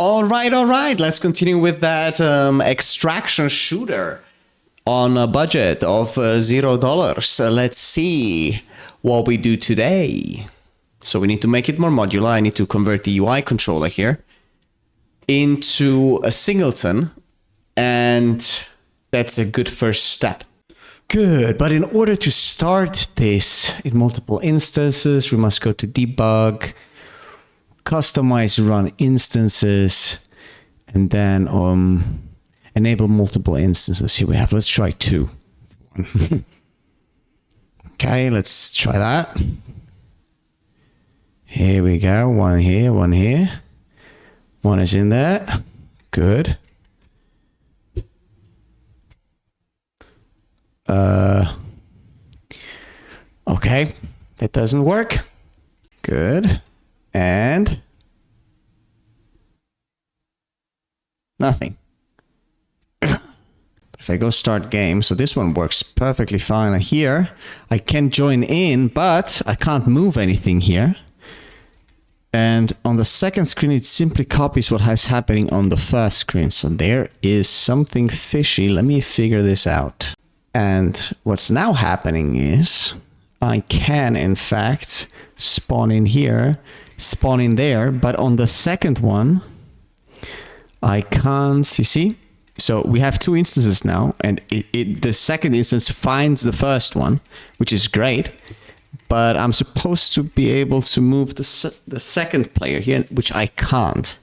All right. Let's continue with that extraction shooter on a budget of $0. Let's see what we do today. So we need to make it more modular. I need to convert the UI controller here into a singleton, and that's a good first step. Good, but in order to start this in multiple instances, we must go to debug, customize run instances, and then enable multiple instances. Here we have, let's try 2. Okay, let's try that. Here we go, one here, one here. One is in there. Good. Okay, that doesn't work. Good. And nothing. If I go start game, so this one works perfectly fine. And here I can join in, but I can't move anything here. And on the second screen, it simply copies what is happening on the first screen. So there is something fishy. Let me figure this out. And what's now happening is I can, in fact, spawn in here, spawn in there, but on the second one, I can't, you see? So we have 2 instances now, and the second instance finds the first one, which is great. But I'm supposed to be able to move the second player here, which I can't.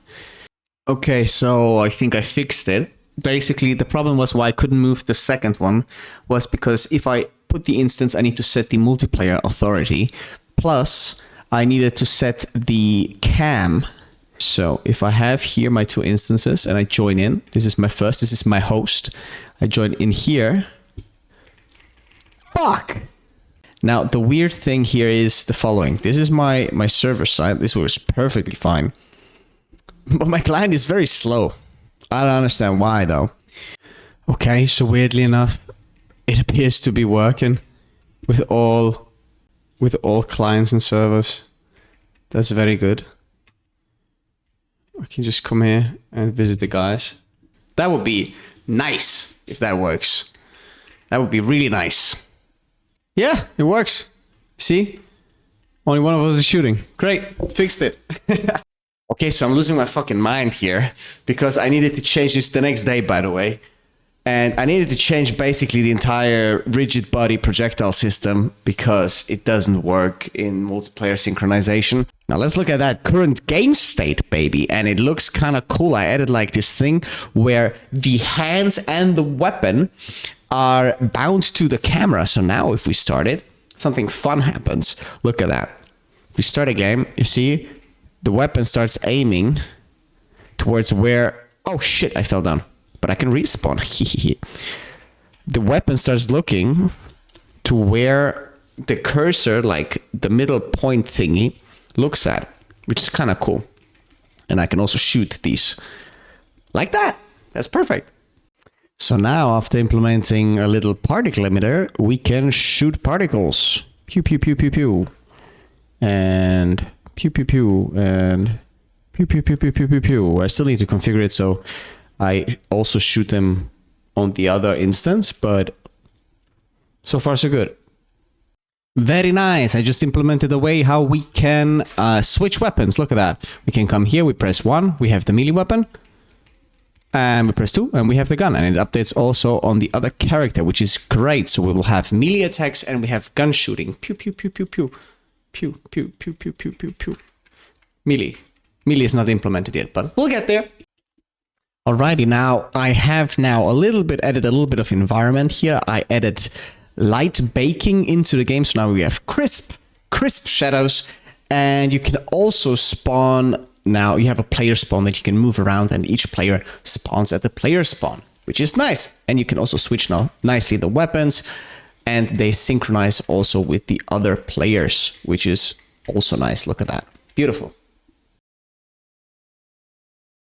Okay, so I think I fixed it. Basically, the problem was why I couldn't move the second one was because if I put the instance, I need to set the multiplayer authority. Plus, I needed to set the cam. So if I have here my 2 instances and I join in, this is my first, this is my host. I join in here. Fuck! Now, the weird thing here is the following. This is my server side. This works perfectly fine. But my client is very slow. I don't understand why, though. Okay, so weirdly enough, it appears to be working with all clients and servers. That's very good. I can just come here and visit the guys. That would be nice if that works. That would be really nice. Yeah, it works. See? Only one of us is shooting. Great. Fixed it. Okay, so I'm losing my fucking mind here because I needed to change this the next day, by the way. And I needed to change basically the entire rigid body projectile system because it doesn't work in multiplayer synchronization. Now let's look at that current game state, baby. And it looks kind of cool. I added like this thing where the hands and the weapon are bound to the camera. So now if we start it, something fun happens. Look at that. If we start a game, you see the weapon starts aiming towards where... Oh shit, I fell down. But I can respawn. The weapon starts looking to where the cursor, like the middle point thingy, looks at, which is kind of cool. And I can also shoot these like that. That's perfect. So now, after implementing a little particle emitter, we can shoot particles. Pew, pew, pew, pew, pew. And pew, pew, pew. And pew, pew, pew, pew, pew, pew, pew. I still need to configure it so I also shoot them on the other instance, but so far so good. Very nice. I just implemented a way how we can switch weapons. Look at that. We can come here, we press 1, we have the melee weapon. And we press 2 and we have the gun, and it updates also on the other character, which is great. So we will have melee attacks and we have gun shooting. Pew, pew, pew, pew, pew. Pew, pew, pew, pew, pew, pew, pew. Melee. Melee is not implemented yet, but we'll get there. Alrighty, now I have now added a little bit of environment here. I added light baking into the game. So now we have crisp shadows, and you can also spawn. Now you have a player spawn that you can move around, and each player spawns at the player spawn, which is nice. And you can also switch now nicely the weapons, and they synchronize also with the other players, which is also nice. Look at that. Beautiful.